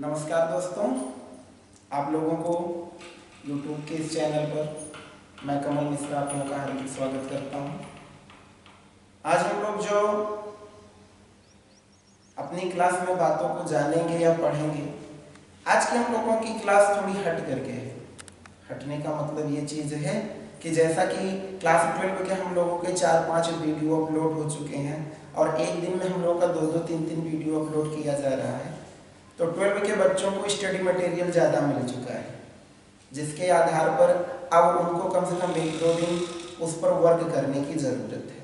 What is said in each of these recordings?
नमस्कार दोस्तों, आप लोगों को YouTube के इस चैनल पर मैं कमल मिश्रा आप लोगों का हार्दिक स्वागत करता हूं। आज हम लोग जो अपनी क्लास में बातों को जानेंगे या पढ़ेंगे, आज की हम लोगों की क्लास थोड़ी हट करके है। हटने का मतलब ये चीज़ है कि जैसा कि क्लास 12 के हम लोगों के 4-5 वीडियो अपलोड हो चुके हैं और एक दिन में हम लोगों का 2-2, 3-3 वीडियो अपलोड किया जा रहा है, तो 12 के बच्चों को स्टडी मटेरियल ज़्यादा मिल चुका है, जिसके आधार पर अब उनको कम से कम 1-2 दिन उस पर वर्क करने की ज़रूरत है।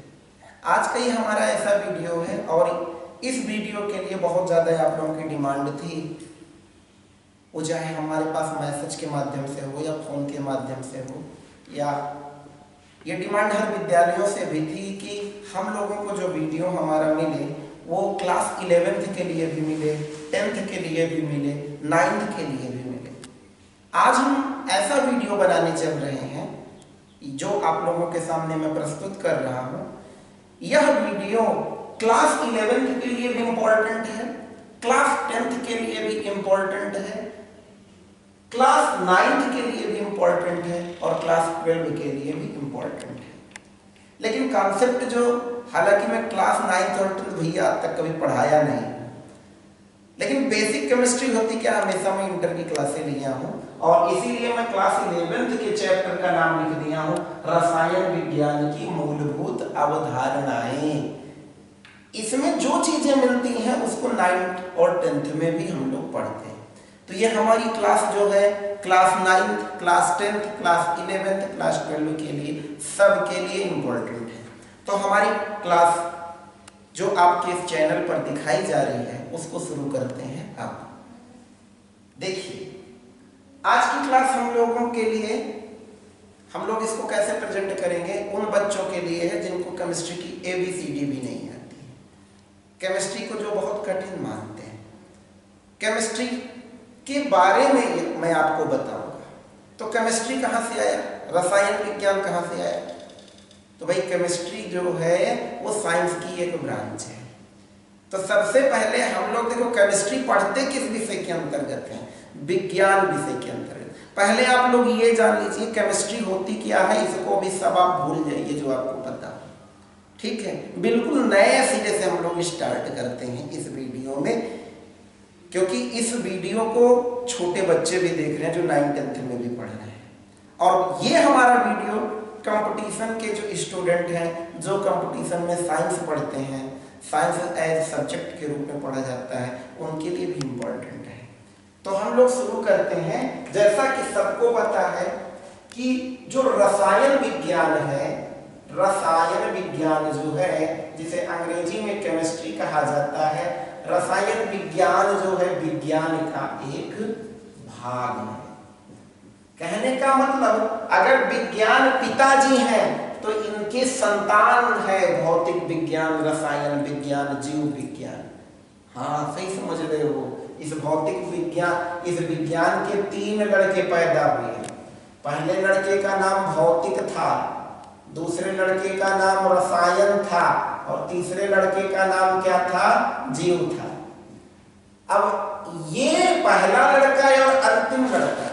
आज का ही हमारा ऐसा वीडियो है और इस वीडियो के लिए बहुत ज़्यादा आप लोगों की डिमांड थी, वो चाहे हमारे पास मैसेज के माध्यम से हो या फ़ोन के माध्यम से हो, या ये डिमांड हर विद्यालयों से भी थी कि हम लोगों को जो वीडियो हमारा मिले वो क्लास 11th के लिए भी मिले, 10th के लिए भी मिले, 9th के लिए भी मिले। आज हम ऐसा वीडियो बनाने चल रहे हैं जो आप लोगों के सामने मैं प्रस्तुत कर रहा हूँ। यह वीडियो क्लास 11th के लिए भी इम्पोर्टेंट है, क्लास 10th के लिए भी इम्पोर्टेंट है, क्लास 9th के लिए भी इम्पोर्टेंट है और क्लास 12 के लिए भी इम्पोर्टेंट है। लेकिन कॉन्सेप्ट जो, हालांकि मैं क्लास 9th और 10th भैया आज तक कभी पढ़ाया नहीं, लेकिन बेसिक केमिस्ट्री होती क्या हमेशा मैं इंटर की क्लासें लिया हूँ और इसीलिए मैं क्लास 11th के चैप्टर का नाम लिख दिया हूँ रसायन विज्ञान की मूलभूत अवधारणाएं। इसमें जो चीजें मिलती हैं उसको 9th और 10th में भी हम लोग पढ़ते हैं। तो ये हमारी क्लास जो है class 9th, class 10th, class 11th, class 12 के लिए, सब के लिए इम्पोर्टेंट है। तो हमारी क्लास जो आपके इस चैनल पर दिखाई जा रही है उसको शुरू करते हैं। अब देखिए, आज की क्लास हम लोगों के लिए, हम लोग इसको कैसे प्रेजेंट करेंगे, उन बच्चों के लिए है जिनको केमिस्ट्री की ABCD भी नहीं आती, केमिस्ट्री को जो बहुत कठिन मानते हैं। केमिस्ट्री के बारे में मैं आपको बताऊंगा। तो केमिस्ट्री कहाँ से आया, रसायन विज्ञान कहाँ से आया? तो भाई केमिस्ट्री जो है वो साइंस की एक ब्रांच है। तो सबसे पहले हम लोग देखो केमिस्ट्री पढ़ते किस विषय के अंतर्गत है, विज्ञान विषय के अंतर्गत। पहले आप लोग ये जान लीजिए केमिस्ट्री होती क्या है, इसको भी सब आप भूल जाइए जो आपको पता, ठीक है। बिल्कुल नए सिरे से हम लोग स्टार्ट करते हैं इस वीडियो में, क्योंकि इस वीडियो को छोटे बच्चे भी देख रहे हैं जो 9th 10th में भी पढ़ रहे हैं। और ये हमारा वीडियो कंपटीशन के जो स्टूडेंट हैं, जो कंपटीशन में साइंस पढ़ते हैं, साइंस एज सब्जेक्ट के रूप में पढ़ा जाता है, उनके लिए भी इम्पोर्टेंट है। तो हम लोग शुरू करते हैं। जैसा कि सबको पता है कि जो रसायन विज्ञान है, रसायन विज्ञान जो है जिसे अंग्रेजी में केमिस्ट्री कहा जाता है, रसायन विज्ञान जो है विज्ञान का एक भाग है। कहने का मतलब अगर विज्ञान पिताजी हैं तो इनके संतान है भौतिक विज्ञान, रसायन विज्ञान, जीव विज्ञान। हाँ, सही समझ रहे हो। इस भौतिक विज्ञान, इस विज्ञान के 3 लड़के पैदा हुए। पहले लड़के का नाम भौतिक था, दूसरे लड़के का नाम रसायन था और तीसरे लड़के का नाम क्या था, जीव था। अब ये पहला लड़का और अंतिम लड़का,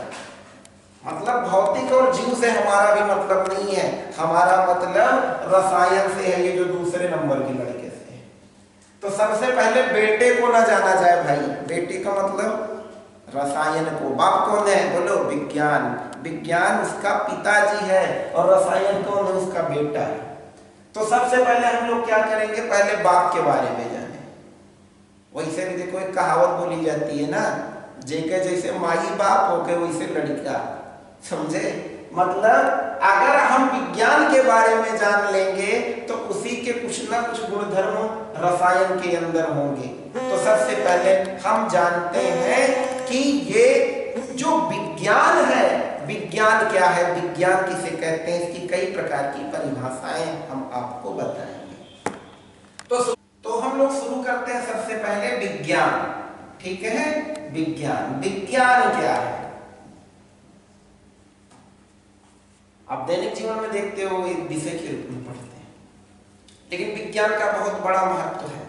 मतलब भौतिक और जीव से हमारा भी मतलब नहीं है, हमारा मतलब रसायन से है, ये जो दूसरे नंबर के लड़के से है। तो सबसे पहले बेटे को ना जाना जाए भाई, बेटे का मतलब रसायन को। बाप कौन है, बोलो, विज्ञान। विज्ञान उसका पिताजी है और रसायन कौन है, उसका बेटा है। तो सबसे पहले हम लोग क्या करेंगे, पहले बाप के बारे में जाने। वैसे भी देखो एक कहावत बोली जाती है ना, जेके जैसे माई बाप हो गए वैसे लड़का, समझे? मतलब अगर हम विज्ञान के बारे में जान लेंगे तो उसी के कुछ ना कुछ गुणधर्म रसायन के अंदर होंगे। तो सबसे पहले हम जानते हैं कि ये जो विज्ञान है, विज्ञान क्या है, विज्ञान किसे कहते हैं, इसकी कई प्रकार की परिभाषाएं हम आपको बताएंगे। तो हम लोग शुरू करते हैं सबसे पहले विज्ञान, ठीक है। विज्ञान, विज्ञान क्या है? आप दैनिक जीवन में देखते हो एक विषय के रूप में पढ़ते हैं, लेकिन विज्ञान का बहुत बड़ा महत्व है।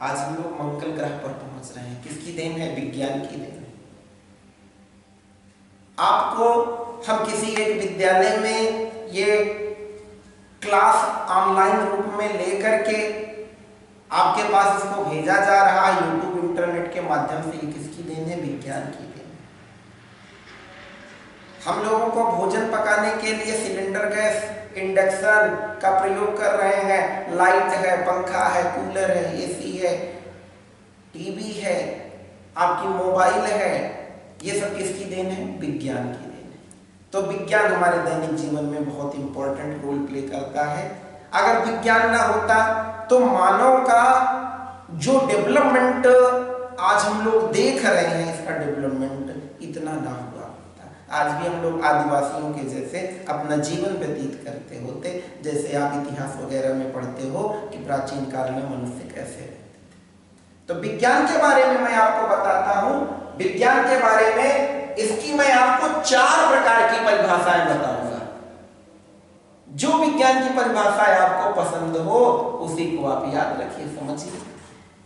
आज हम लोग मंगल ग्रह पर पहुंच रहे हैं। किसकी देन है? विज्ञान की देन है। आपको हम किसी एक विद्यालय में ये क्लास ऑनलाइन रूप में लेकर के आपके पास इसको भेजा जा रहा है यूट्यूब इंटरनेट के माध्यम से, ये किसकी देन है? विज्ञान की देन है। हम लोगों को भोजन पकाने के लिए सिलेंडर गैस, इंडक्शन का प्रयोग कर रहे हैं, लाइट है, पंखा है, कूलर है, एसी है, टीवी है, आपकी मोबाइल है, ये सब किसकी देन है? विज्ञान की देन है। तो विज्ञान हमारे दैनिक जीवन में बहुत इंपॉर्टेंट रोल प्ले करता है। अगर विज्ञान ना होता तो मानव का जो डेवलपमेंट आज हम लोग देख रहे हैं, इसका डेवलपमेंट इतना ना हुआ होता। आज भी हम लोग आदिवासियों के जैसे अपना जीवन व्यतीत करते होते, जैसे आप इतिहास वगैरह में पढ़ते हो कि प्राचीन काल में मनुष्य कैसे रहते थे। तो विज्ञान के बारे में मैं आपको बताता हूं। विज्ञान के बारे में इसकी मैं आपको 4 प्रकार की परिभाषाएं बताऊंगा। जो विज्ञान की परिभाषाएं आपको पसंद हो उसी को आप याद रखिए, समझिए।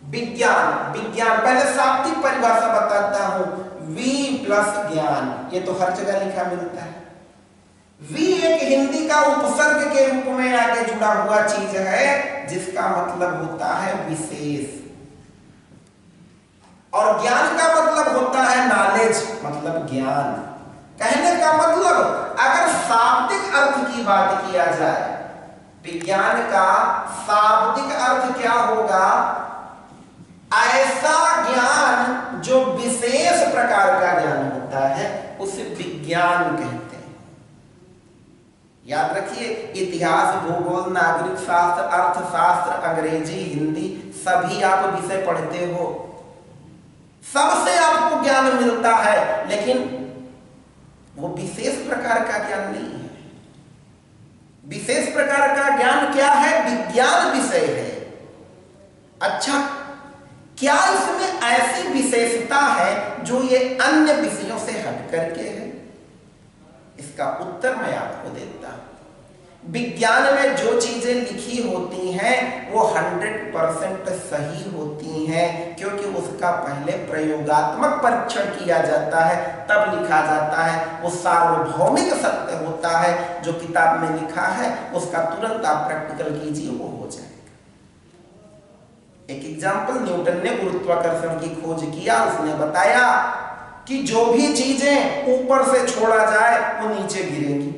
विज्ञान पहले शाब्दिक परिभाषा बताता हूं। वी प्लस ज्ञान, ये तो हर जगह लिखा मिलता है। वी एक हिंदी का उपसर्ग के रूप में आगे जुड़ा हुआ चीज है, जिसका मतलब होता है विशेष, और ज्ञान का मतलब होता है नॉलेज, मतलब ज्ञान। कहने का मतलब अगर शाब्दिक अर्थ की बात किया जाए, विज्ञान का शाब्दिक अर्थ क्या होगा? ऐसा ज्ञान जो विशेष प्रकार का ज्ञान होता है, उसे विज्ञान कहते हैं। याद रखिए, इतिहास, भूगोल, नागरिक शास्त्र, अर्थशास्त्र, अंग्रेजी, हिंदी, सभी आप विषय पढ़ते हो, सबसे आपको ज्ञान मिलता है, लेकिन वो विशेष प्रकार का ज्ञान नहीं है। विशेष प्रकार का ज्ञान क्या है? विज्ञान विषय है। अच्छा, क्या इसमें ऐसी विशेषता है जो ये अन्य विषयों से हट करके है? इसका उत्तर मैं आपको देता हूं। विज्ञान में जो चीजें लिखी होती हैं वो 100% सही होती हैं, क्योंकि उसका पहले प्रयोगात्मक परीक्षण किया जाता है, तब लिखा जाता है। वो सार्वभौमिक सत्य होता है। जो किताब में लिखा है उसका तुरंत आप प्रैक्टिकल कीजिए, वो हो जाएगा। एक एग्जाम्पल, न्यूटन ने गुरुत्वाकर्षण की खोज किया। उसने बताया कि जो भी चीजें ऊपर से छोड़ा जाए वो नीचे गिरेंगी।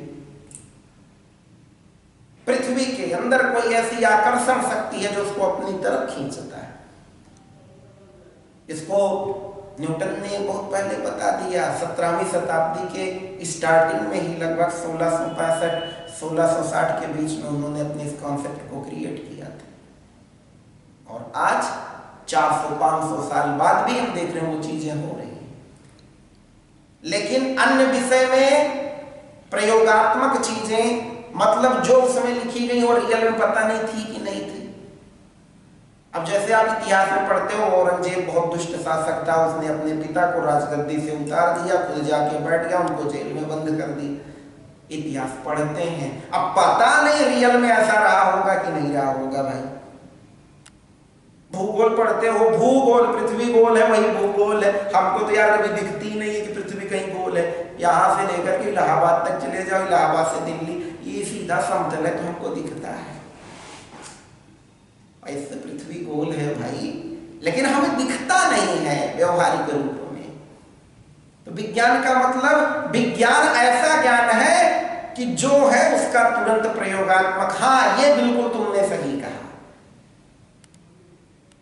पृथ्वी के अंदर कोई ऐसी आकर्षण शक्ति है जो उसको अपनी तरफ खींचता है। इसको न्यूटन ने बहुत पहले बता दिया। 17वीं शताब्दी के स्टार्टिंग में ही, लगभग 1665-1660 के बीच में उन्होंने अपने इस कॉन्सेप्ट को क्रिएट किया था। और आज 400-500 साल बाद भी हम देख रहे हैं वो चीजें हो रही हैं। लेकिन अन्य विषय में प्रयोगात्मक चीजें, मतलब जो उसमें लिखी गई और रियल में पता नहीं थी कि नहीं थी। अब जैसे आप इतिहास में पढ़ते हो, औरंगजेब बहुत दुष्ट शासक था, उसने अपने पिता को राजगद्दी से उतार दिया, खुद जाके बैठ गया, उनको जेल में बंद कर दिया। इतिहास पढ़ते हैं, अब पता नहीं रियल में ऐसा रहा होगा कि नहीं रहा होगा। भाई भूगोल पढ़ते हो, भूगोल, पृथ्वी गोल है, वही भूगोल है। हमको तो यार कभी दिखती ही नहीं है कि पृथ्वी कहीं गोल है। यहां से लेकर के इलाहाबाद तक चले जाओ, इलाहाबाद से दिल्ली, ये सीधा समतल है तो हमको दिखता है। ऐसे पृथ्वी गोल है भाई, लेकिन हमें दिखता नहीं है व्यवहारिक रूप में। तो विज्ञान का मतलब, विज्ञान ऐसा ज्ञान है कि जो है उसका तुरंत प्रयोगात्मक। हाँ, ये बिल्कुल तुमने सही कहा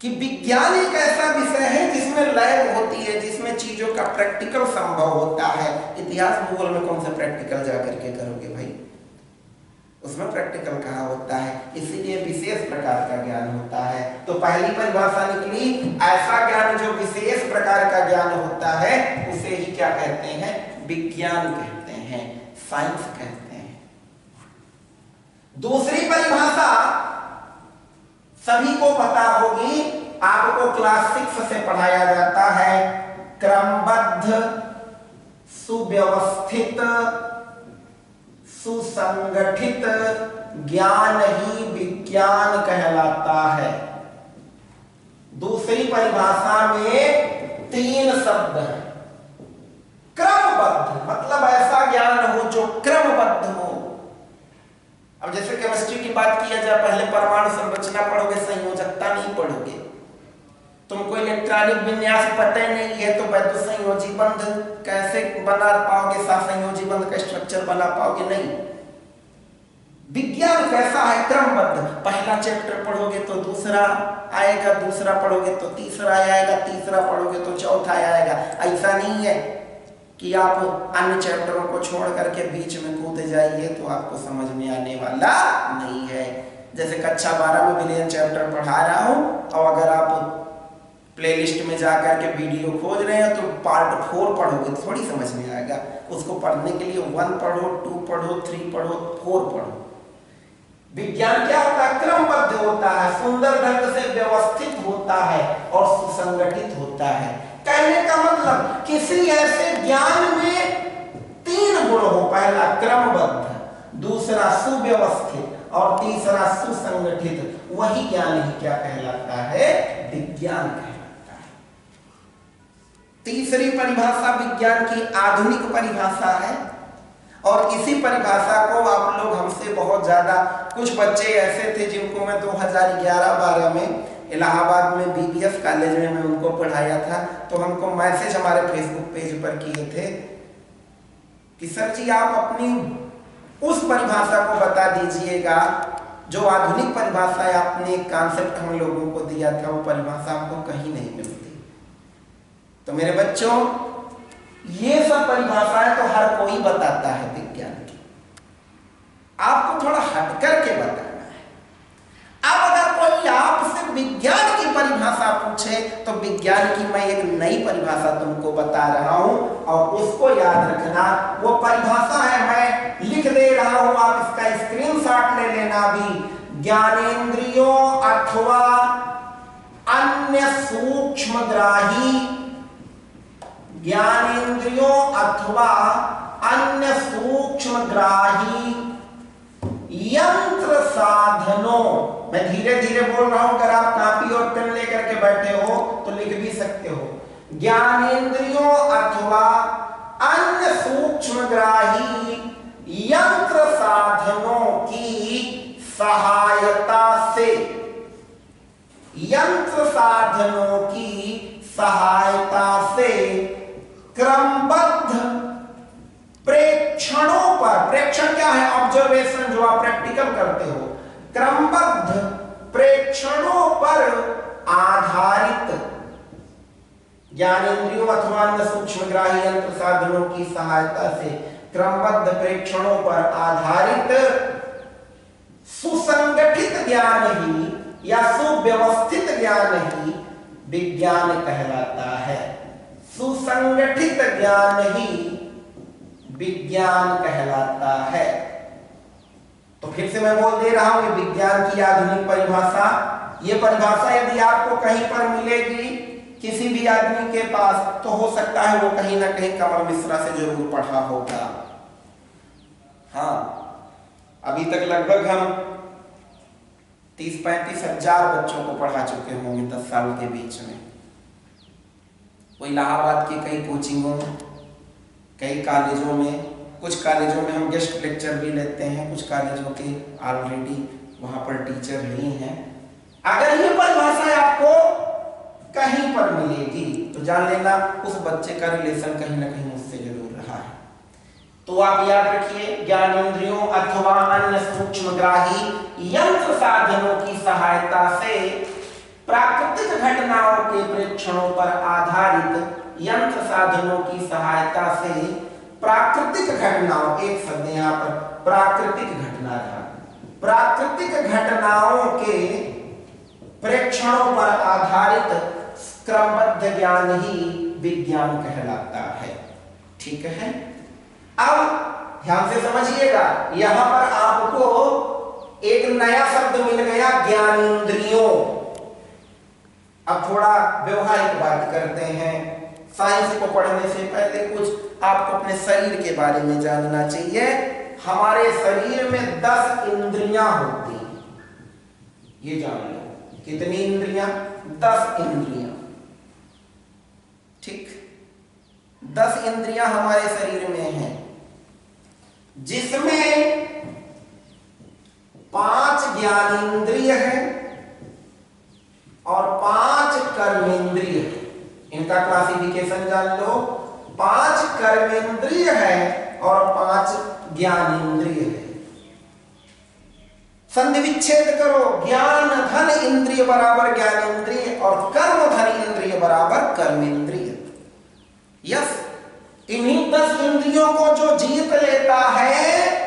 कि विज्ञान एक ऐसा विषय है जिसमें लैब होती है, जिसमें चीजों का प्रैक्टिकल संभव होता है। इतिहास भूगोल में कौन सा प्रैक्टिकल जाकर के करोगे भाई? उसमें प्रैक्टिकल कहाँ होता है। इसीलिए विशेष प्रकार का ज्ञान होता है। तो पहली परिभाषा निकली, ऐसा ज्ञान जो विशेष प्रकार का ज्ञान होता है उसे ही क्या कहते हैं? विज्ञान कहते हैं, साइंस कहते हैं। दूसरी परिभाषा सभी को पता होगी, आपको क्लास 6 से पढ़ाया जाता है। क्रमबद्ध, सुव्यवस्थित, सुसंगठित ज्ञान ही विज्ञान कहलाता है। दूसरी परिभाषा में 3 शब्द हैं। क्रमबद्ध मतलब ऐसा ज्ञान हो जो क्रमबद्ध हो। अब जैसे केमिस्ट्री की बात किया जाए, पहले परमाणु संरचना पढ़ोगे, संयोजकता नहीं पढ़ोगे। तुमको इलेक्ट्रॉनिक विन्यास पता नहीं है तो वैद्युत संयोजी बंध कैसे बना पाओगे, सहसंयोजी बंध का स्ट्रक्चर बना पाओगे नहीं। विज्ञान कैसा है, क्रमबद्ध। पहला चैप्टर पढ़ोगे तो दूसरा आएगा, दूसरा पढ़ोगे तो तीसरा आएगा, तीसरा पढ़ोगे तो चौथा आएगा। ऐसा नहीं है कि आप अन्य चैप्टरों को छोड़ करके बीच में कूद जाइए तो आपको समझ में आने वाला नहीं है। जैसे कक्षा 12 में विलियन चैप्टर पढ़ा रहा हूं, और अगर आप प्लेलिस्ट में जाकर के वीडियो खोज रहे हैं तो पार्ट 4 पढ़ोगे तो थोड़ी समझ में आएगा। उसको पढ़ने के लिए 1 पढ़ो, 2 पढ़ो, 3 पढ़ो, 4 पढ़ो। विज्ञान क्या होता है, क्रमबद्ध होता है, सुंदर ढंग से व्यवस्थित होता है और सुसंगठित होता है। कहने का मतलब किसी ऐसे ज्ञान में 3 गुण हो, पहला क्रमबद्ध, दूसरा सुव्यवस्थित और तीसरा सुसंगठित। वही ज्ञान ही क्या कहलाता है, विज्ञान कहलाता है। तीसरी परिभाषा विज्ञान की आधुनिक परिभाषा है, और इसी परिभाषा को आप लोग हमसे बहुत ज्यादा, कुछ बच्चे ऐसे थे जिनको मैं 2011-12 में इलाहाबाद में बीबीएस कॉलेज में मैं उनको पढ़ाया था, तो हमको मैसेज हमारे फेसबुक पेज पर किए थे कि सर जी आप अपनी उस परिभाषा को बता दीजिएगा जो आधुनिक परिभाषा है। आपने एक कॉन्सेप्ट हम लोगों को दिया था, वो परिभाषा हमको कहीं नहीं मिलती। तो मेरे बच्चों, ये सब परिभाषाएं तो हर कोई बताता है विज्ञान की, आपको थोड़ा हट करके बताना है। अब अगर कोई आपसे विज्ञान की परिभाषा पूछे तो विज्ञान की मैं एक नई परिभाषा तुमको बता रहा हूं, और उसको याद रखना। वो परिभाषा है, मैं लिख दे रहा हूं, आप इसका स्क्रीनशॉट ले लेना भी। ज्ञानेंद्रियों अथवा अन्य सूक्ष्मग्राही, ज्ञानेंद्रियों अथवा अन्य सूक्ष्मग्राही यंत्र साधनों, मैं धीरे धीरे बोल रहा हूं, अगर आप कॉपी और पेन लेकर के बैठे हो तो लिख भी सकते हो। ज्ञानेंद्रियों अथवा अन्य सूक्ष्मग्राही यंत्र साधनों की सहायता से, यंत्र साधनों की सहायता से क्रमबद्ध प्रेक्षणों पर, प्रेक्षण क्या है, ऑब्जर्वेशन, जो आप प्रैक्टिकल करते हो, क्रमबद्ध प्रेक्षणों पर आधारित, ज्ञानेंद्रियों अथवा अन्य सूक्ष्मग्राही यंत्र साधनों की सहायता से क्रमबद्ध प्रेक्षणों पर आधारित सुसंगठित ज्ञान ही या सुव्यवस्थित ज्ञान ही विज्ञान कहलाता है। सुसंगठित ज्ञान ही विज्ञान कहलाता है। तो फिर से मैं बोल दे रहा हूं, ये विज्ञान की आधुनिक परिभाषा। ये परिभाषा यदि आपको कहीं पर मिलेगी किसी भी आदमी के पास, तो हो सकता है वो कहीं ना कहीं कमल मिश्रा से जरूर पढ़ा होगा। हाँ, अभी तक लगभग हम 30-35 हजार बच्चों को पढ़ा चुके होंगे 10 साल के बीच में। वो इलाहाबाद की कई कोचिंगों, कई कॉलेजों में, कुछ कॉलेजों में हम गेस्ट लेक्चर भी लेते हैं, कुछ कॉलेजों के ऑलरेडी वहां पर टीचर ही हैं। अगर ये परिभाषा आपको कहीं पर मिलेगी तो जान लेना उस बच्चे का रिलेशन कहीं ना कहीं मुझसे जरूर रहा है। तो आप याद रखिए, ज्ञानेंद्रियों अथवा अन्य सूक्ष्मग्राही यंत्र साधनों की सहायता से प्राकृतिक घटनाओं के प्रेक्षणों पर आधारित, यंत्र साधनों की सहायता से प्राकृतिक घटनाओं, एक शब्द यहाँ पर प्राकृतिक घटना रहा, प्राकृतिक घटनाओं के प्रेक्षणों पर आधारित क्रमबद्ध ज्ञान ही विज्ञान कहलाता है। ठीक है, अब ध्यान से समझिएगा, यहां पर आपको एक नया शब्द मिल गया, ज्ञानेंद्रियों। अब थोड़ा व्यवहारिक बात करते हैं। साइंस को पढ़ने से पहले कुछ आपको अपने शरीर के बारे में जानना चाहिए। हमारे शरीर में 10 इंद्रियां होती हैं, ये जान लो। कितनी इंद्रियां? 10 इंद्रियां। ठीक, 10 इंद्रियां हमारे शरीर में हैं, जिसमें 5 ज्ञानेंद्रिय है और 5 कर्मेंद्रिय है। इनका क्लासिफिकेशन जान लो, 5 कर्मेंद्रिय है और 5 ज्ञानेंद्रिय है। संधि विच्छेद करो, ज्ञान धन इंद्रिय बराबर ज्ञानेंद्रिय और कर्म धन इंद्रिय बराबर कर्मेंद्रिय। यस, इन्हीं 10 इंद्रियों को जो जीत लेता है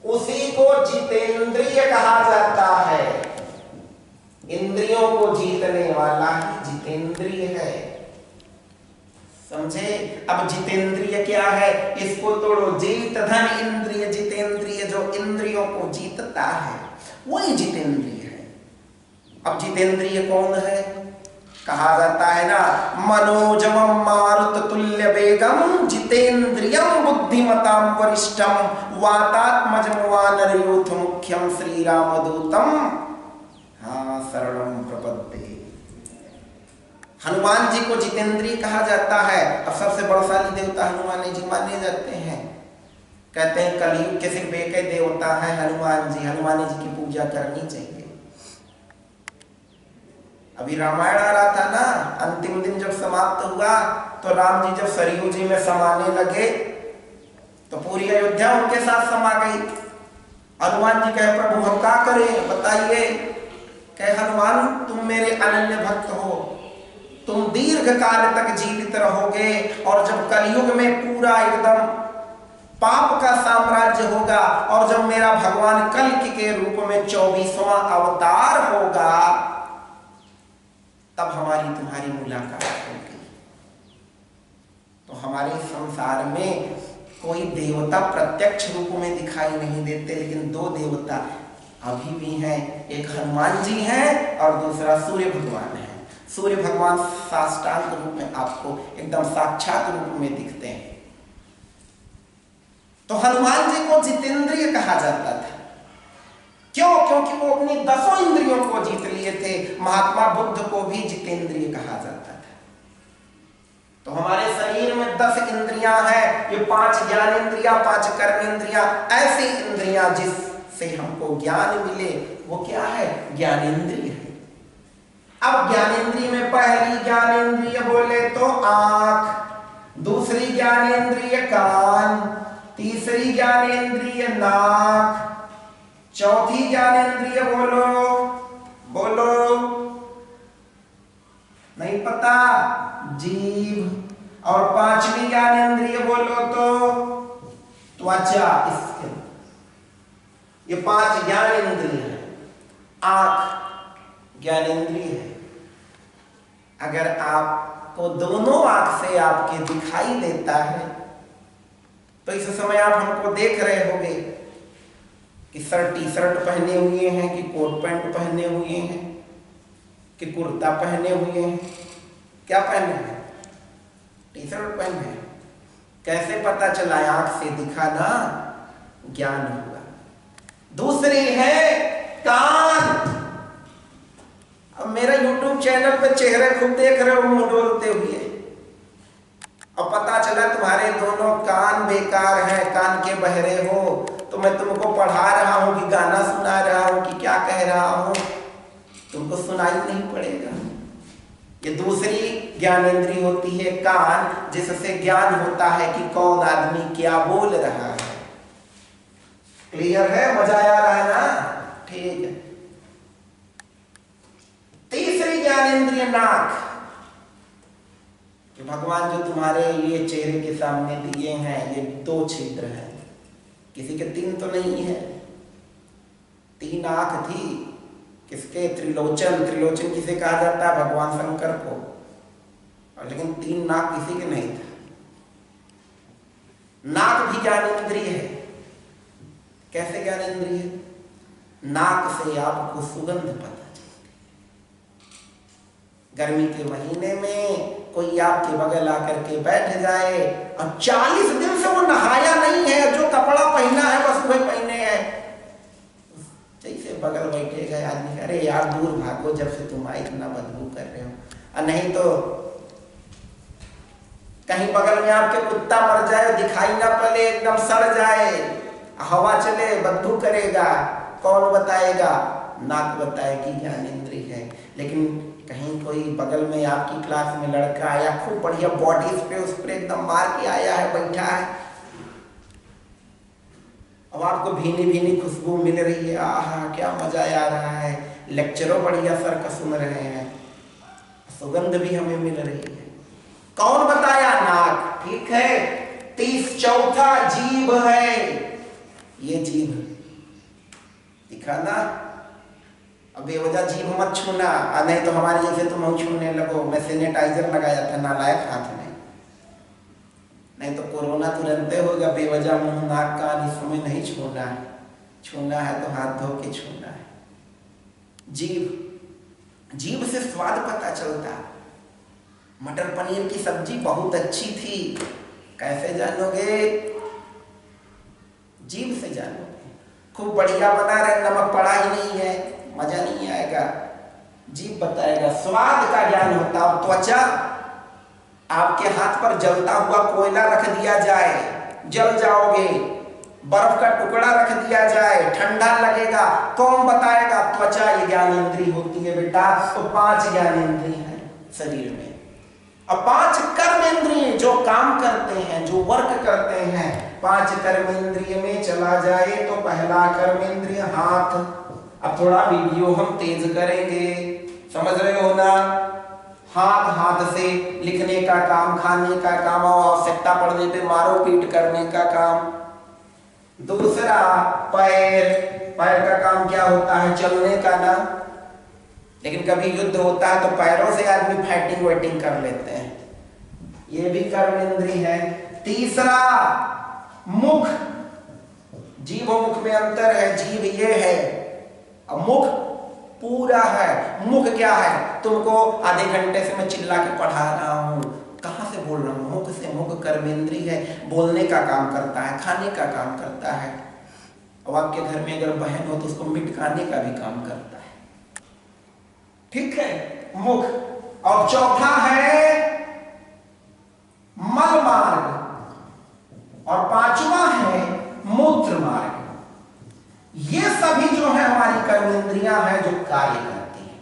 उसी को जितेंद्रिय कहा जाता है। इंद्रियों को जीतने वाला ही जितेंद्रिय है। समझे? अब जितेंद्रिय क्या है, इसको तोड़ो। जीत धन इंद्रिय, जितेंद्रिय जो इंद्रियों को जीतता है वही जितेंद्रिय है। अब जितेंद्रिय कौन है? कहा जाता है ना, मनोजवम मारुत तुल्य वेगम जितेंद्रियम बुद्धिमताम वरिष्ठम वातात्मजम वानरयूथ मुख्यम श्री रामदूतम हाँ शरणम प्रपद्ये। हनुमान जी को जितेंद्रिय कहा जाता है। अब सबसे बलशाली देवता हनुमान जी माने जाते हैं। कहते हैं कलयुग के सिर्फ एक ही देवता है हनुमान जी, हनुमान जी की पूजा करनी चाहिए। अभी रामायण आ रहा था ना, अंतिम दिन जब समाप्त हुआ तो राम जी जब सरयू जी में समाने लगे तो पूरी अयोध्या उनके साथ समा गई। हनुमान जी कहे प्रभु हम क्या करें बताइए? कहे हनुमान तुम मेरे अनन्य भक्त हो, तुम दीर्घ काल तक जीवित रहोगे और जब कलयुग में पूरा एकदम पाप का साम्राज्य होगा और जब मेरा भगवान कल्कि के रूप में 24वां अवतार होगा तब हमारी तुम्हारी मुलाकात होगी। तो हमारे संसार में कोई देवता प्रत्यक्ष रूप में दिखाई नहीं देते, लेकिन 2 देवता अभी भी हैं। एक हनुमान जी हैं और दूसरा सूर्य भगवान है। सूर्य भगवान साष्टांग रूप में आपको एकदम साक्षात रूप में दिखते हैं। तो हनुमान जी को जितेंद्रिय कहा जाता था। क्यों? क्योंकि वो अपनी 10 इंद्रियों को जीत लिए थे। महात्मा बुद्ध को भी जितेंद्रिय कहा जाता था। तो हमारे शरीर में 10 इंद्रियां हैं। ये 5 ज्ञानेंद्रियां, 5 कर्मेंद्रियां, ऐसी इंद्रियां जिससे हमको ज्ञान मिले वो क्या है? ज्ञानेंद्रिय है। अब ज्ञानेंद्रिय में पहली ज्ञानेंद्रिय बोले तो आंख, दूसरी ज्ञानेंद्रिय कान, तीसरी ज्ञानेंद्रिय नाक, चौथी ज्ञानेंद्रिय बोलो बोलो नहीं पता जीभ, और 5वीं ज्ञानेंद्रिय बोलो तो त्वचा। इसके ये 5 ज्ञानेंद्रिय है। आंख ज्ञानेंद्रिय है। अगर आपको दोनों आंख से आपके दिखाई देता है तो इस समय आप हमको देख रहे होंगे कि सर टी शर्ट पहने हुए हैं, कि कोट पैंट पहने हुए हैं, कि कुर्ता पहने हुए हैं। क्या पहने हैं? टी शर्ट पहने हैं। कैसे पता चला? आंख से दिखा ना, ज्ञान हुआ। दूसरी है कान। अब मेरा YouTube चैनल पे चेहरे खूब देख रहे हो मुंह डोलते हुए, अब पता चला तुम्हारे दोनों कान बेकार हैं, कान के बहरे हो, तो मैं तुमको पढ़ा रहा हूं कि गाना सुना रहा हूं कि क्या कह रहा हूं, तुमको सुनाई नहीं पड़ेगा। ये दूसरी ज्ञानेंद्रिय होती है कान, जिससे ज्ञान होता है कि कौन आदमी क्या बोल रहा है। क्लियर है? मजा आ रहा है ना? ठीक है। तीसरी ज्ञानेंद्रिय नाक, कि भगवान जो तुम्हारे ये चेहरे के सामने दिए हैं ये 2 छिद्र हैं, किसी के 3 तो नहीं है। 3 आंख थी किसके? त्रिलोचन। त्रिलोचन किसे कहा जाता है? भगवान शंकर को। और लेकिन 3 नाक किसी के नहीं था। नाक भी ज्ञानेंद्रिय है। कैसे ज्ञानेंद्रिय है? नाक से आपको सुगंध पता गर्मी के महीने में कोई आपके बगल आकर के बैठ जाए और 40 दिन से वो नहाया नहीं है, जो कपड़ा पहना है बस वही पहने हैं, जैसे बगल बैठे गए आदमी, अरे यार दूर भागो जब से तुम आए, इतना बदबू कर रहे हो। और नहीं तो कहीं बगल में आपके कुत्ता मर जाए, दिखाई ना पड़े, एकदम सड़ जाए, हवा चले बदबू करेगा, कौन बताएगा? नाक बताएगी, ज्ञानेंद्रिय है। लेकिन कहीं कोई बगल में आपकी क्लास में लड़का आया, खूब बढ़िया बॉडी स्प्रे उस पर एकदम मार के आया है, बैठा है, अब आपको भीनी भीनी खुशबू मिल रही है, आहा क्या मजा आ रहा है, लेक्चरों बढ़िया सर का सुन रहे हैं, सुगंध भी हमें मिल रही है। कौन बताया? नाक। ठीक है, 34 जीभ है, ये जीभ दिखा ना। अब बेवजह जीभ मत छूना, नहीं तो हमारे जैसे तुम छूने लगो। मैं सैनिटाइजर लगाया था नालायक हाथ में, नहीं तो कोरोना तुरंत होगा। बेवजह मुंह नाक कान इस समय नहीं छूना है, छूना है तो हाथ धो के छूना है। जीभ, जीभ से स्वाद पता चलता। मटर पनीर की सब्जी बहुत अच्छी थी, कैसे जानोगे? जीभ से जानोगे। खूब बढ़िया बना रहे, नमक पड़ा ही नहीं है, मजा नहीं आएगा, जीभ बताएगा। स्वाद का ज्ञान होता। और त्वचा, आपके हाथ पर जलता हुआ कोयला रख दिया जाए, जल जाओगे। बर्फ का टुकड़ा रख दिया जाए, ठंडा लगेगा, कौन बताएगा? त्वचा। ये ज्ञानेंद्रिय होती है बेटा। तो 5 ज्ञानेंद्रिय हैं शरीर में, और 5 कर्मेंद्रिय जो काम करते हैं, जो वर्क करते हैं। 5 कर्मेंद्रिय में चला जाए तो पहला कर्मेंद्रिय हाथ। अब थोड़ा वीडियो हम तेज करेंगे, समझ रहे हो ना? हाथ, हाथ से लिखने का काम, खाने का काम, और आवश्यकता पड़ने पे मारो पीट करने का काम। दूसरा पैर, पैर का काम क्या होता है? चलने का ना। लेकिन कभी युद्ध होता है तो पैरों से आदमी फाइटिंग वाइटिंग कर लेते हैं, ये भी कर्मेंद्रिय है। तीसरा मुख, जीभ और मुख में अंतर है। जीभ ये है और मुख पूरा है। मुख क्या है? तुमको आधे घंटे से मैं चिल्ला के पढ़ा रहा हूं, कहां से बोल रहा हूं? मुख से। मुख कर्मेंद्रिय है, बोलने का काम करता है, खाने का काम करता है। और आपके घर में अगर बहन हो तो उसको मिटकाने का भी काम करता है। ठीक है, मुख। और चौथा है मल मार्ग, और 5वां है मूत्र मार्ग। ये सभी जो है हमारी कर्मेंद्रियां हैं जो कार्य करती हैं।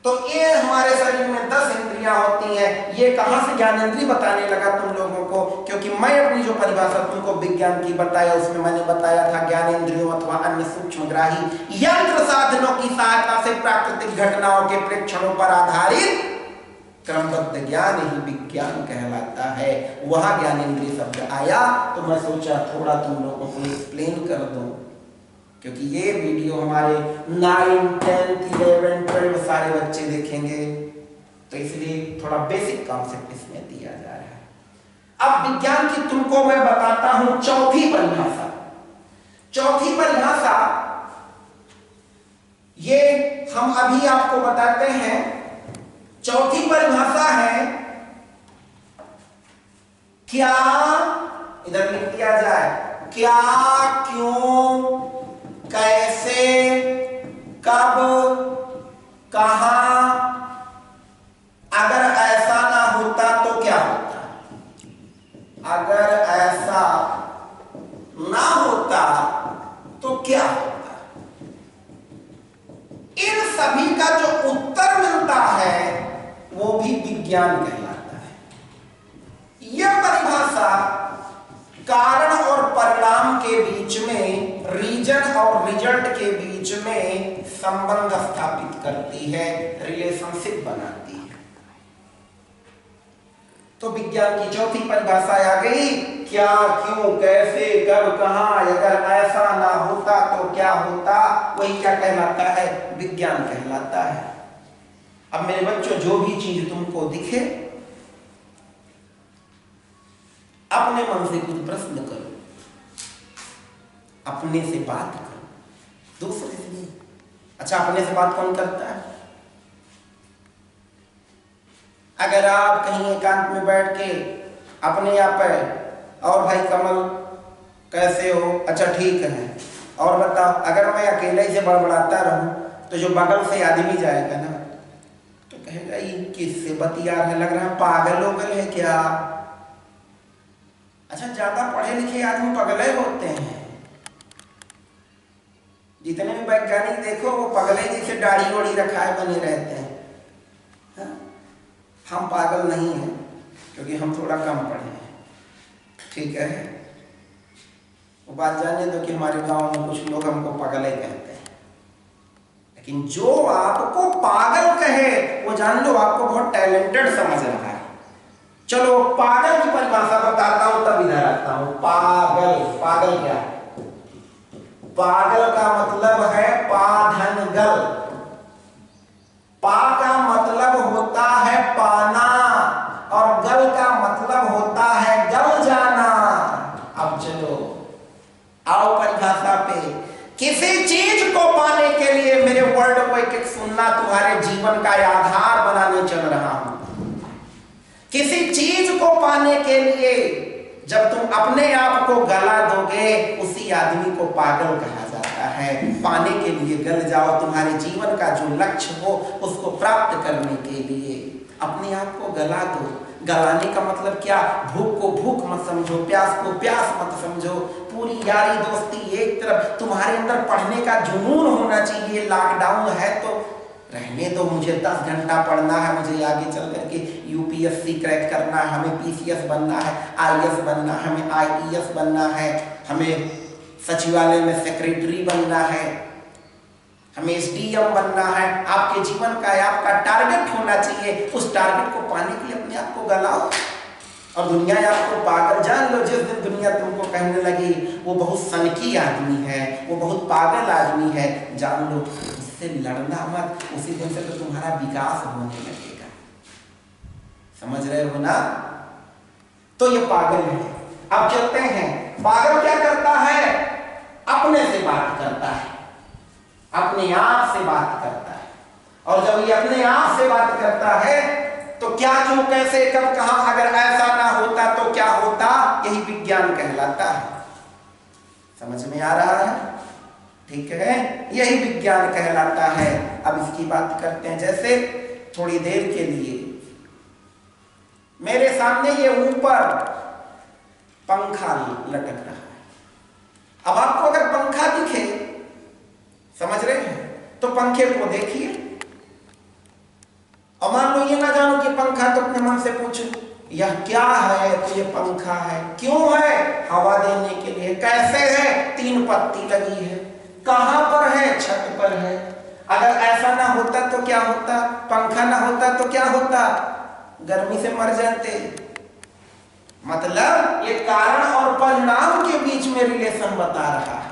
तो ये हमारे शरीर में 10 इंद्रियां होती हैं। ये कहां से ज्ञानेंद्रिय बताने लगा तुम लोगों को? क्योंकि मैं अपनी जो परिभाषा तुमको विज्ञान की बताया, उसमें मैंने बताया था ज्ञानेंद्रियों अथवा अन्य सूक्ष्मग्राही यंत्र साधनों की सहायता से प्राकृतिक घटनाओं के प्रेक्षणों पर आधारित क्रमबद्ध ज्ञान ही विज्ञान कहलाता है। वहां ज्ञानेंद्रिय शब्द आया तो मैं सोचा थोड़ा तुम लोगों को एक्सप्लेन कर दूं, क्योंकि ये वीडियो हमारे 9, 10, 11, 12 सारे बच्चे देखेंगे, तो इसलिए थोड़ा बेसिक कॉन्सेप्ट इसमें दिया जा रहा है। अब विज्ञान की तुमको मैं बताता हूं चौथी परिभाषा। चौथी परिभाषा ये हम अभी आपको बताते हैं। चौथी परिभाषा है क्या, इधर लिख दिया जाए, क्या, क्यों, कैसे, कब, कहां, अगर ऐसा ना होता तो क्या होता, अगर ऐसा ना होता तो क्या होता। इन सभी का जो उत्तर मिलता है वो भी विज्ञान कहलाता है। यह परिभाषा कारण और परिणाम के बीच में, रीजन और रिजल्ट के बीच में संबंध स्थापित करती है, रिलेशनशिप बनाती है। तो विज्ञान की चौथी परिभाषा आ गई, क्या, क्यों, कैसे, कब, कहां, अगर ऐसा ना होता तो क्या होता। वही क्या कहलाता है? विज्ञान कहलाता है। अब मेरे बच्चों, जो भी चीज तुमको दिखे अपने मन से कुछ प्रश्न करो, अपने से बात करो, दूसरे से नहीं। अच्छा, अपने से बात कौन करता है? अगर आप कहीं एकांत में बैठ के अपने आप है, और भाई कमल कैसे हो, अच्छा ठीक है, और बताओ, अगर मैं अकेले से बड़बड़ाता रहूं तो जो बगल से आदमी जाएगा ना तो कहेगा ये किससे बतिया रहा है, लग रहा है पागल वोगल है क्या। अच्छा, ज्यादा पढ़े लिखे आदमी पगले होते हैं। जितने भी वैज्ञानिक देखो वो पगले जैसे दाढ़ी वोड़ी रखाए बने रहते हैं। हा? हम पागल नहीं हैं क्योंकि हम थोड़ा कम पढ़े हैं, ठीक है। वो बात जाने दो कि हमारे गांव में कुछ लोग हमको पागल कहते हैं, लेकिन जो आपको पागल कहे वो जान लो आपको बहुत टैलेंटेड समझ रहा है। चलो पागल की परिभाषा बताता हूं, तब इधर आता हूं। पागल, पागल क्या है? पागल का मतलब है पाधनगल। पा का मतलब होता है पाना और गल का मतलब होता है गल जाना। अब चलो आओ परिभाषा पे। किसी चीज को पाने के लिए, मेरे वर्ड को एक एक सुनना, तुम्हारे जीवन का आधार बनाने चल रहा हूं। किसी चीज को पाने के लिए जब तुम अपने आप को गला दोगे उसी आदमी को पागल कहा जाता है। पाने के लिए गल जाओ, तुम्हारे जीवन का जो लक्ष्य हो उसको प्राप्त करने के लिए अपने आप को गला दो। गलाने का मतलब क्या? भूख को भूख मत समझो, प्यास को प्यास मत समझो। पूरी यारी दोस्ती एक तरफ, तुम्हारे अंदर पढ़ने का जुनून होना चाहिए। लॉकडाउन है तो रहने दो, मुझे 10 घंटा पढ़ना है, मुझे आगे चल करके यूपीएससी क्रैक करना है, हमें पीसीएस बनना है, आईएएस बनना है, हमें आईईएस बनना है, हमें सचिवालय में सेक्रेटरी बनना है, हमें एसडीएम बनना है। आपके जीवन का आपका टारगेट होना चाहिए। उस टारगेट को पाने के लिए अपने आप को गलाओ और दुनिया आपको पागल जान लो। जिस दिन दुनिया तुमको कहने लगी वो बहुत सनकी आदमी है, वो बहुत पागल आदमी है, जान लो उससे लड़ना मत। उसी दिन से तो तुम्हारा विकास होने लगेगा। समझ रहे हो ना? तो ये पागल है। अब चलते हैं, पागल क्या करता है? अपने से बात करता है, अपने आप से बात करता है। और जब ये अपने आप से बात करता है तो क्या, क्यों, कैसे, कब, कहां, अगर ऐसा ना होता तो क्या होता, यही विज्ञान कहलाता है। समझ में आ रहा है? ठीक है, यही विज्ञान कहलाता है। अब इसकी बात करते हैं। जैसे थोड़ी देर के लिए मेरे सामने ये ऊपर पंखा लटक रहा है। अब आपको अगर पंखा दिखे, समझ रहे हैं, तो पंखे को देखिए और मान लो ये ना जानो कि पंखा, तो अपने मन से पूछो यह क्या है? तो ये पंखा है। क्यों है? हवा देने के लिए। कैसे है? 3 पत्ती लगी है। कहां पर है? छत पर है। अगर ऐसा ना होता तो क्या होता? पंखा ना होता तो क्या होता? गर्मी से मर जाते। मतलब ये कारण और परिणाम के बीच में रिलेशन बता रहा है।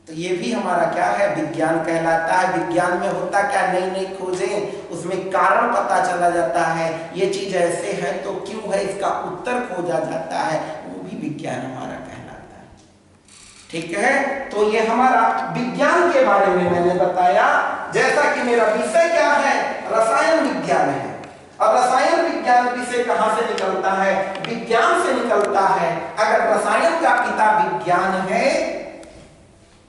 तो ये भी हमारा क्या है? विज्ञान कहलाता है। विज्ञान में होता क्या, नई नई खोजें, उसमें कारण पता चला जाता है। ये चीज ऐसे है तो क्यों है, इसका उत्तर खोजा जाता है। वो भी विज्ञान हमारा कहलाता है। ठीक है, तो ये हमारा विज्ञान के बारे में मैंने बताया। जैसा कि मेरा विषय क्या है? रसायन विज्ञान है। और रसायन विज्ञान विषय कहां से निकलता है? विज्ञान से निकलता है। अगर रसायन का पिता विज्ञान है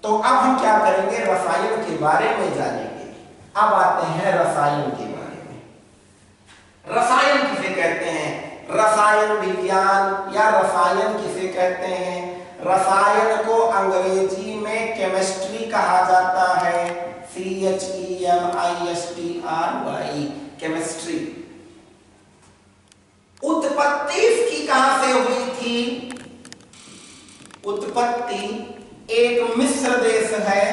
तो अब हम क्या करेंगे? रसायन के बारे में जानेंगे। अब आते हैं रसायन के बारे में। रसायन किसे कहते हैं? रसायन विज्ञान या रसायन किसे कहते हैं? रसायन को अंग्रेजी में केमिस्ट्री कहा जाता है। CHEMISTRY, chemistry. उत्पत्ति इसकी कहां से हुई थी? उत्पत्ति एक मिस्र देश है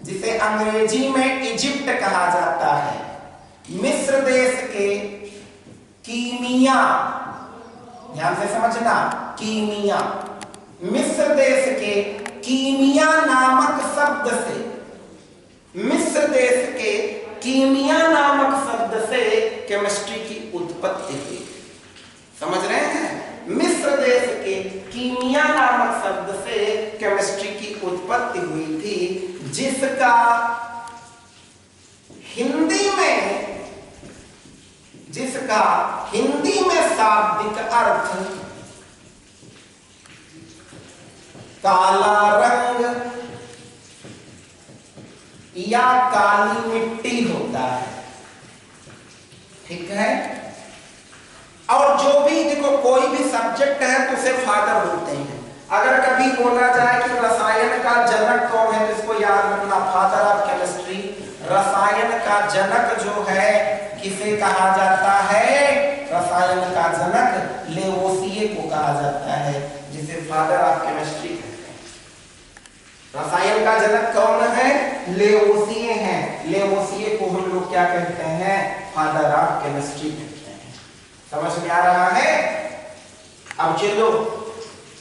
जिसे अंग्रेजी में इजिप्ट कहा जाता है। मिस्र देश के कीमिया, ध्यान से समझना, कीमिया, मिस्र देश के कीमिया नामक शब्द से, मिस्र देश के कीमिया नामक शब्द से केमिस्ट्री की उत्पत्ति हुई। समझ रहे हैं? मिस्र देश के कीमिया नामक शब्द से केमिस्ट्री की उत्पत्ति हुई थी, जिसका हिंदी में शाब्दिक अर्थ काला रंग या काली मिट्टी होता है, ठीक है। और जो भी देखो कोई भी सब्जेक्ट है तो उसे फादर बोलते हैं। अगर कभी बोला जाए कि रसायन का जनक कौन है तो इसको याद रखना, फादर ऑफ केमिस्ट्री। रसायन का जनक जो है किसे कहा जाता है? रसायन का जनक लेवोसिए को कहा जाता है, जिसे फादर ऑफ केमिस्ट्री कहते हैं। रसायन का जनक कौन है? लेवोसिए हैं। लेवोसिए को हम लोग क्या कहते हैं? फादर ऑफ केमिस्ट्री कहते हैं। समझ में आ रहा है? अब चलो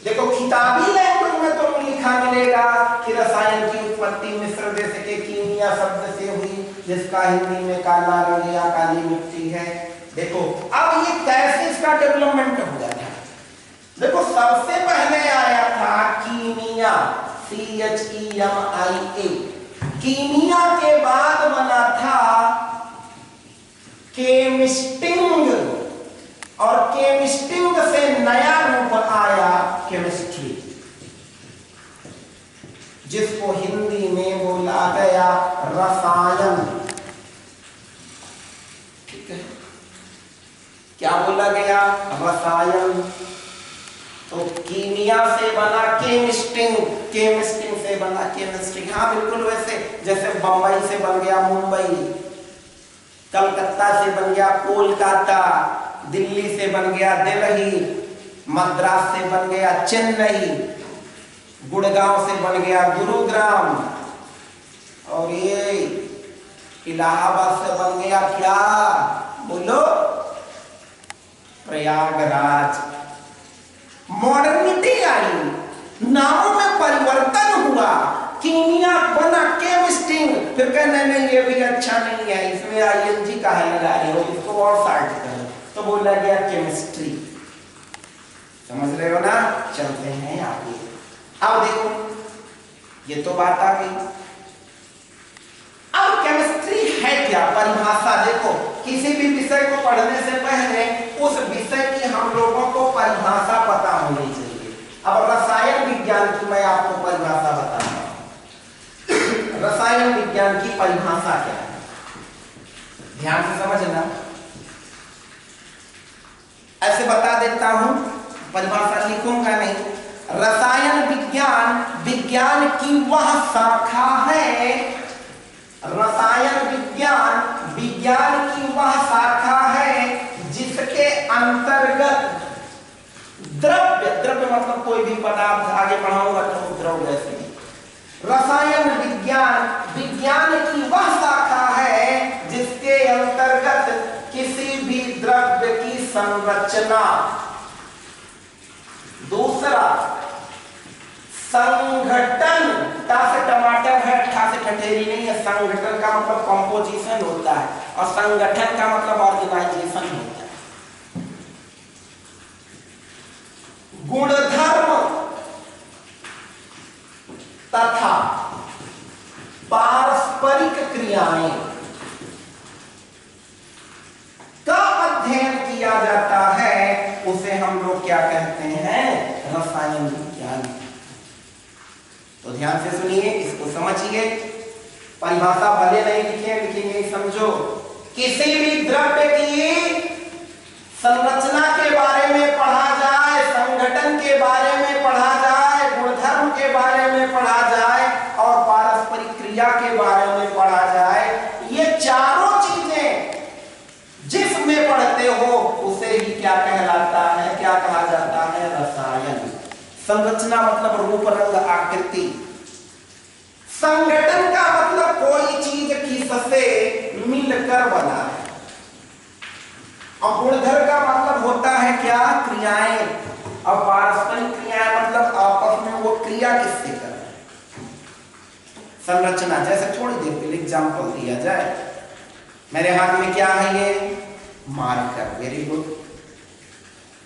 देखो, किताबी लैंग्वेज में तो लिखा मिलेगा कि रसायन की उत्पत्ति मिस्र देश के कीमिया शब्द से हुई, जिसका हिंदी में काला रंग या काली मिट्टी है। देखो अब ये कैसे इसका डेवलपमेंट हुआ था। देखो सबसे पहले आया था कीमिया, CHEMIA। कीमिया के बाद बना था केमिस्टिंग, और केमिस्टिंग से नया रूप आया केमिस्ट्री, जिसको हिंदी में बोला गया रसायन। ठीक है, क्या बोला गया? रसायन। तो कीमिया से बना केमिस्टिंग, केमिस्टिंग से बना केमिस्ट्री। हाँ बिल्कुल, वैसे जैसे बंबई से बन गया मुंबई, कलकत्ता से बन गया कोलकाता, दिल्ली से बन गया दिल्ली, मद्रास से बन गया चेन्नई, गुड़गांव से बन गया गुरुग्राम, और ये इलाहाबाद से बन गया क्या? बोलो, प्रयागराज। मॉडर्निटी आई, नामों में परिवर्तन हुआ, कीमिया बना केमिस्टिंग। फिर कहने नहीं ये भी अच्छा नहीं है, इसमें ING का है लगा रहे हो, इसको और साइड करो, तो बोला गया केमिस्ट्री। समझ रहे हो ना? चलते हैं आगे। अब देखो, ये तो बात आ गई। अब केमिस्ट्री है क्या? परिभाषा देखो, किसी भी विषय को पढ़ने से पहले उस विषय की हम लोगों को परिभाषा पता होनी चाहिए। अब रसायन विज्ञान की मैं आपको परिभाषा बताता हूं। रसायन विज्ञान की परिभाषा क्या है, ध्यान से समझना। ऐसे बता देता हूं, परिभाषा लिखूंगा नहीं। रसायन विज्ञान विज्ञान की वह शाखा है, रसायन विज्ञान विज्ञान की वह शाखा है जिसके अंतर्गत द्रव्य, द्रव्य मतलब कोई भी पदार्थ, आगे पढ़ाऊंगा तो द्रव्य जैसे। रसायन विज्ञान विज्ञान की वह शाखा है जिसके अंतर्गत किसी भी द्रव्य की संरचना, दूसरा संगठन, टा से टमाटर है, ठा से ठठेरी नहीं है। संगठन का मतलब कंपोजिशन होता है, और संगठन का मतलब ऑर्गेनाइजेशन होता है। गुणधर्म तथा पारस्परिक क्रियाएं का अध्ययन किया जाता है, उसे हम लोग क्या कहते हैं? रसायन विज्ञान। तो ध्यान से सुनिए, इसको समझिए। परिभाषा भले नहीं लिखे, लेकिन ये समझो, किसी भी द्रव्य की संरचना के बारे में पढ़ा जाए, संगठन के बारे में पढ़ा जाए, गुणधर्म के बारे में पढ़ा जाए, और पारस्परिक क्रिया के बारे में पढ़ा जाए, ये चारों चीजें जिसमें पढ़ते हो उसे ही क्या कहलाता है? क्या कहा जाता है? रसायन। संरचना मतलब रूप, रंग, आकृति। संगठन का मतलब कोई चीज किससे मिलकर बना है, और गुणधर्म का मतलब होता है क्या? क्रियाएं। और पारस्परिक क्रियाएं मतलब आपस में वो क्रिया किससे कर रहे हैं। संरचना जैसे थोड़ी देर के लिए एग्जाम्पल दिया जाए, मेरे हाथ में क्या है? ये मार्कर, वेरी गुड।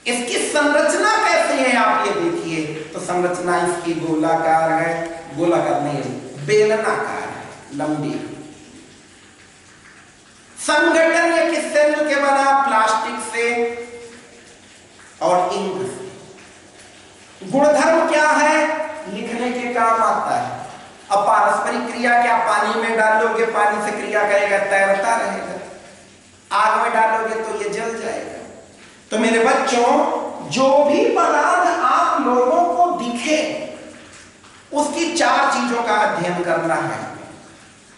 इसकी संरचना कैसे है आप ये देखिए। तो संरचना इसकी गोलाकार है, गोलाकार नहीं, बेलनाकार है, लंबी। संगठन ये किससे मिलकर बना? प्लास्टिक से और इंक से। गुणधर्म क्या है? लिखने डालोगे पानी से क्रिया करेगा, तैरता रहेगा। आग में डालोगे तो ये जल जाएगा। तो मेरे बच्चों, जो भी पदार्थ आप लोगों को दिखे उसकी 4 चीजों का अध्ययन करना है,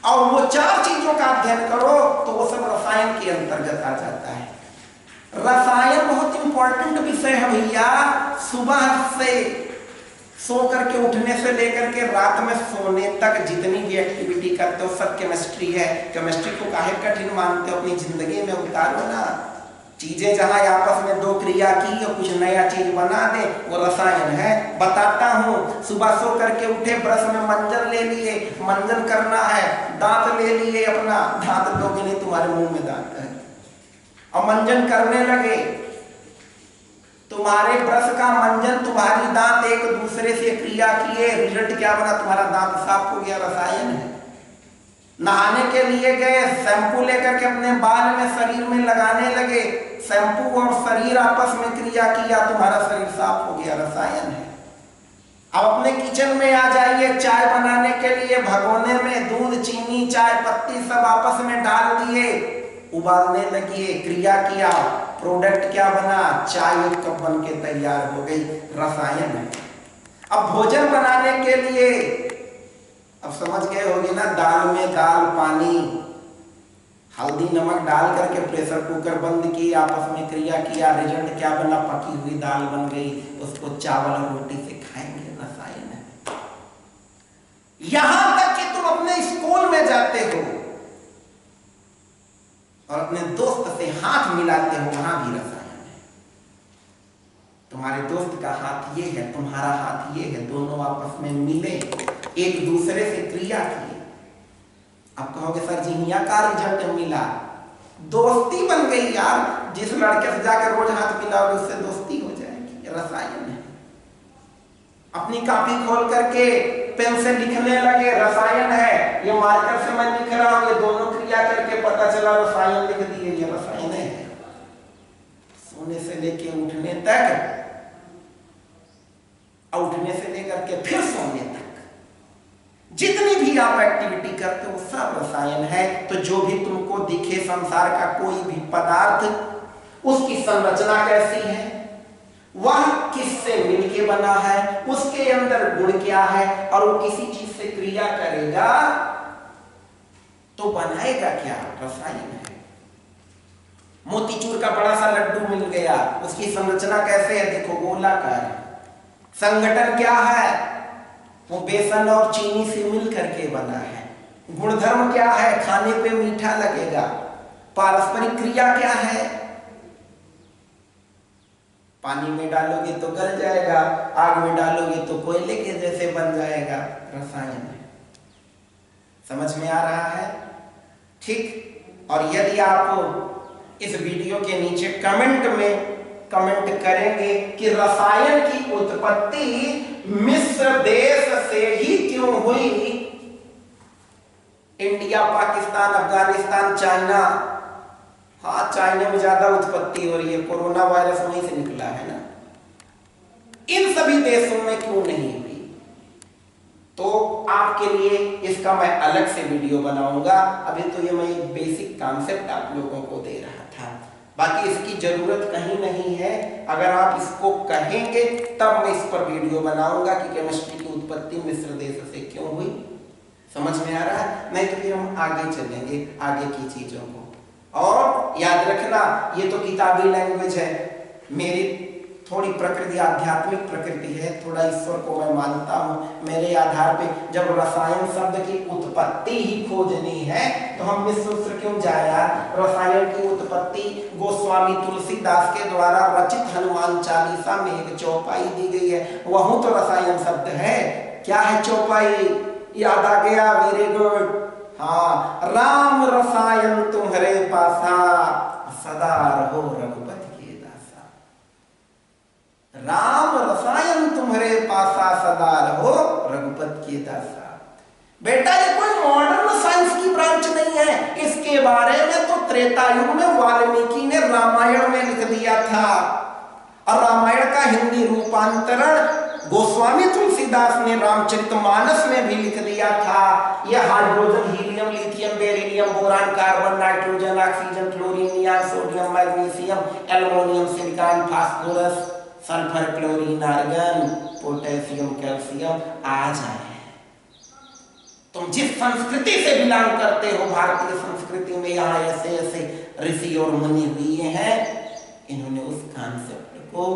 और वो 4 चीजों का अध्ययन करो तो वो सब रसायन के अंतर्गत आ जाता है। रसायन बहुत इंपॉर्टेंट विषय है भैया। सुबह से सो करके उठने से लेकर के रात में सोने तक जितनी भी एक्टिविटी करते हो सब केमिस्ट्री है। केमिस्ट्री को काहे कठिन मानते हो? अपनी जिंदगी में उतारो ना। चीजें जहां आपस में 2 क्रिया की और कुछ नया चीज बना दे, वो रसायन है। बताता हूं, सुबह सो करके उठे, ब्रश में मंजन ले लिए, मंजन करना है, दांत ले लिए अपना, दांत लोगे नहीं, तुम्हारे मुंह में दांत है, और मंजन करने लगे। तुम्हारे ब्रश का मंजन, तुम्हारी दांत एक दूसरे से क्रिया किए, रिजल्ट क्या बना? तुम्हारा दांत साफ हो गया, रसायन है। नहाने के लिए गए, शैम्पू लेकर के अपने बाल में, शरीर में लगाने लगे, शैम्पू और शरीर आपस में क्रिया किया, तुम्हारा शरीर साफ हो गया, रसायन है। अब अपने किचन में आ जाइए, चाय बनाने के लिए भगोने में दूध, चीनी, चाय पत्ती सब आपस में डाल दिए, उबालने लगिए, क्रिया किया, प्रोडक्ट क्या बना? चाय 1 कप बन के तैयार हो गई, रसायन है। अब भोजन बनाने के लिए, अब समझ गए होंगे ना, दाल में दाल, पानी, हल्दी, नमक डाल करके प्रेशर कुकर बंद किया, आपस में क्रिया किया, रिजल्ट क्या बना? पकी हुई दाल बन गई, उसको चावल और रोटी से खाएंगे, रसायन है। यहां तक कि तुम अपने स्कूल में जाते हो और अपने दोस्त से हाथ मिलाते हो, वहां भी रसायन है। तुम्हारे दोस्त का हाथ ये है, तुम्हारा हाथ ये है, दोनों आपस में मिले, एक दूसरे से क्रिया किए। अब कहोगे सर जी यहाँ का रिजल्ट मिला? दोस्ती बन गई यार। जिस लड़के से जाकर रोज हाथ मिलाओगे उससे दोस्ती हो जाएगी, रसायन है। अपनी कॉपी खोल करके पेन से लिखने लगे, रसायन है। ये मार्कर से मैं लिख रहा हूं, ये दोनों क्रिया करके पता चला रसायन लिख दिए, ये रसायन है। सोने से लेके उठने तक, और उठने से लेकर के फिर सोने तक जितनी भी आप एक्टिविटी करते हो सब रसायन है। तो जो भी तुमको दिखे संसार का कोई भी पदार्थ, उसकी संरचना कैसी है, वह किससे मिलके बना है, उसके अंदर गुण क्या है, और वो किसी चीज से क्रिया करेगा तो बनाएगा क्या? रसायन है। मोतीचूर का बड़ा सा लड्डू मिल गया, उसकी संरचना कैसे है? देखो, गोलाकार है। संगठन क्या है? वो बेसन और चीनी से मिल करके बना है। गुणधर्म क्या है? खाने पे मीठा लगेगा। पारस्परिक क्रिया क्या है? पानी में डालोगे तो गल जाएगा, आग में डालोगे तो कोयले के जैसे बन जाएगा, रसायन है। समझ में आ रहा है? ठीक। और यदि आप इस वीडियो के नीचे कमेंट में कमेंट करेंगे कि रसायन की उत्पत्ति मिस्र देश से ही क्यों हुई, इंडिया, पाकिस्तान, अफगानिस्तान, चाइना, हाँ चाइना में ज्यादा उत्पत्ति हो रही है, कोरोना वायरस वहीं से निकला है ना, इन सभी देशों में क्यों नहीं हुई? तो आपके लिए इसका मैं अलग से वीडियो बनाऊंगा। अभी तो ये मैं एक बेसिक कॉन्सेप्ट आप लोगों को दे रहा था, बाकी इसकी जरूरत कहीं नहीं है। अगर आप इसको कहेंगे तब मैं इस पर वीडियो बनाऊंगा कि केमिस्ट्री की उत्पत्ति मिस्र देश से क्यों हुई। समझ में आ रहा है? नहीं तो फिर हम आगे चलेंगे, आगे की चीजों को। और याद रखना, ये तो किताबी लैंग्वेज है, मेरी थोड़ी प्रकृति आध्यात्मिक प्रकृति है, थोड़ा ईश्वर को मैं मानता हूँ। मेरे आधार पे जब रसायन शब्द की उत्पत्ति ही खोजनी है तो हम मिस्र क्यों जाए यार? रसायन की उत्पत्ति गोस्वामी तुलसीदास के द्वारा रचित हनुमान चालीसा में एक चौपाई दी गई है, वह तो रसायन शब्द है। क्या है चौपाई? याद आ गया? Very good. हाँ, राम रसायन तुम्हारे पासा, सदा रहो रघुपति के दासा। राम रसायन तुम्हारे पासा, सदा रहो रघुपति के दासा। बेटा ये कोई मॉडर्न साइंस की ब्रांच नहीं है, इसके बारे में तो त्रेता युग में वाल्मीकि ने रामायण में लिख दिया था, और रामायण का हिंदी रूपांतरण गोस्वामी तुलसीदास ने रामचरितमानस में भी लिख दिया था, यह hydrogen, helium, lithium, beryllium, boron, carbon, nitrogen, oxygen, chlorine, neon, sodium, magnesium, aluminium, silicon, phosphorus, sulphur, chlorine, argon, potassium, calcium आ जाए। तुम जिस संस्कृति से बिलोंग करते हो, भारतीय संस्कृति में यहाँ ऐसे ऐसे ऋषि और मुनि हुए हैं, इन्होंने उस कॉन्सेप्ट को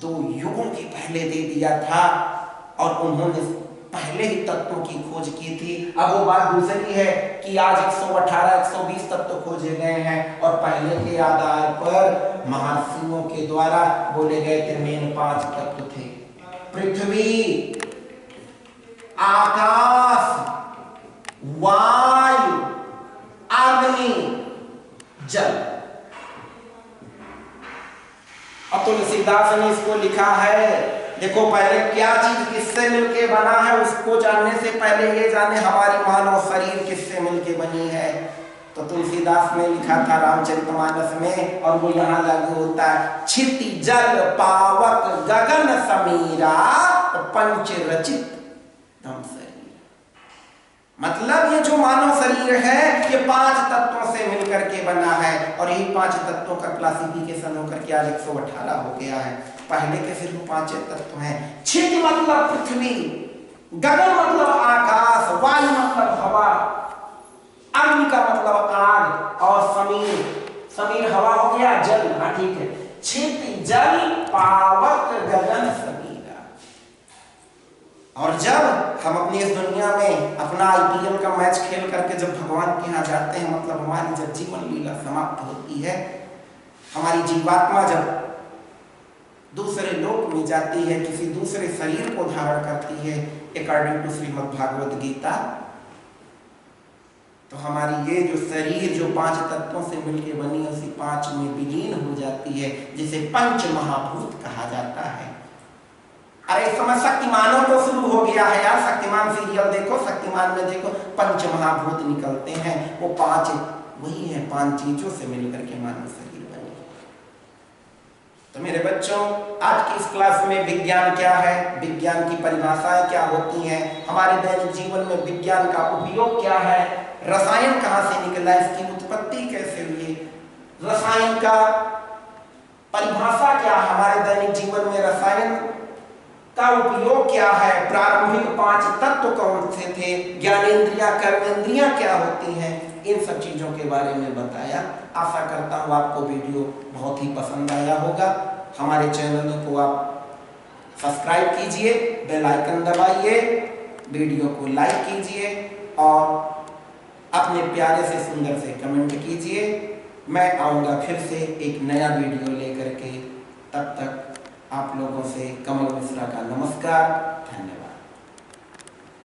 2 युगों के पहले दे दिया था और उन्होंने पहले ही तत्वों की खोज की थी। अब वो बात दूसरी है कि आज 118 120 तत्व खोजे गए हैं और पहले के आधार पर महर्षियों के द्वारा बोले गए थे मेन 5 तत्व थे। पृथ्वी, आकाश, वायु, अग्नि, जल। और तुलसीदास ने इसको लिखा है, देखो पहले क्या चीज किससे मिलके बना है उसको जानने से पहले ये जाने हमारी मानव शरीर किससे मिलके बनी है। तो तुलसीदास ने लिखा था रामचरितमानस में, और वो यहाँ लागू होता है, क्षिति जल पावक गगन समीरा पंच रचित धम शरीर। मतलब ये जो मानव शरीर है ये 5 तत्वों से मिलकर के बना है, और यही 5 तत्वों का क्लासिफिकेशन होकर के आज 118 हो गया है। पहले के सिर्फ 5 तत्व हैं। क्षिति मतलब पृथ्वी, गगन मतलब आकाश, वायु मतलब हवा, अग्नि का मतलब आग, और समीर, समीर हवा हो गया, जल। हाँ ठीक है, क्षिति जल पावक गगन समीरा। और जब हम अपनी इस दुनिया में अपना IPL का मैच खेल करके जब भगवान के यहाँ जाते हैं, मतलब हमारी जब जीवन लीला समाप्त होती है, हमारी जीवात्मा जब दूसरे लोक में जाती है, किसी दूसरे शरीर को धारण करती है, अकॉर्डिंग टू श्रीमद् भागवत गीता, तो हमारी ये जो शरीर जो 5 तत्वों से मिलकर बनी है उसी 5 में विलीन हो जाती है, जिसे पंच महाभूत कहा जाता है। अरे इस समय शक्तिमानों को शुरू हो गया है यार, शक्तिमान सीरियल देखो, शक्तिमान में देखो 5 महाभूत निकलते हैं, वो 5 वही है, 5 चीजों से मिलकर के मानव शरीर बनी। तो मेरे बच्चों, आज की इस क्लास में विज्ञान क्या है, विज्ञान की परिभाषाएं क्या होती हैं, हमारे दैनिक जीवन में विज्ञान का उपयोग क्या है, रसायन कहाँ से निकला, इसकी उत्पत्ति कैसे हुई, रसायन का परिभाषा क्या, हमारे दैनिक जीवन में रसायन का उपयोग क्या है, प्रारंभिक 5 तत्व कौन से थे, ज्ञानेंद्रियां कर्मेंद्रियां क्या होती हैं, इन सब चीजों के बारे में बताया। आशा करता हूँ आपको वीडियो बहुत ही पसंद आया होगा। हमारे चैनल को आप सब्सक्राइब कीजिए, बेल आइकन दबाइए, वीडियो को लाइक कीजिए और अपने प्यारे से सुंदर से कमेंट कीजिए। मैं आऊँगा फिर से एक नया वीडियो लेकर के, तब तक आप लोगों से कमल मिश्रा का नमस्कार, धन्यवाद।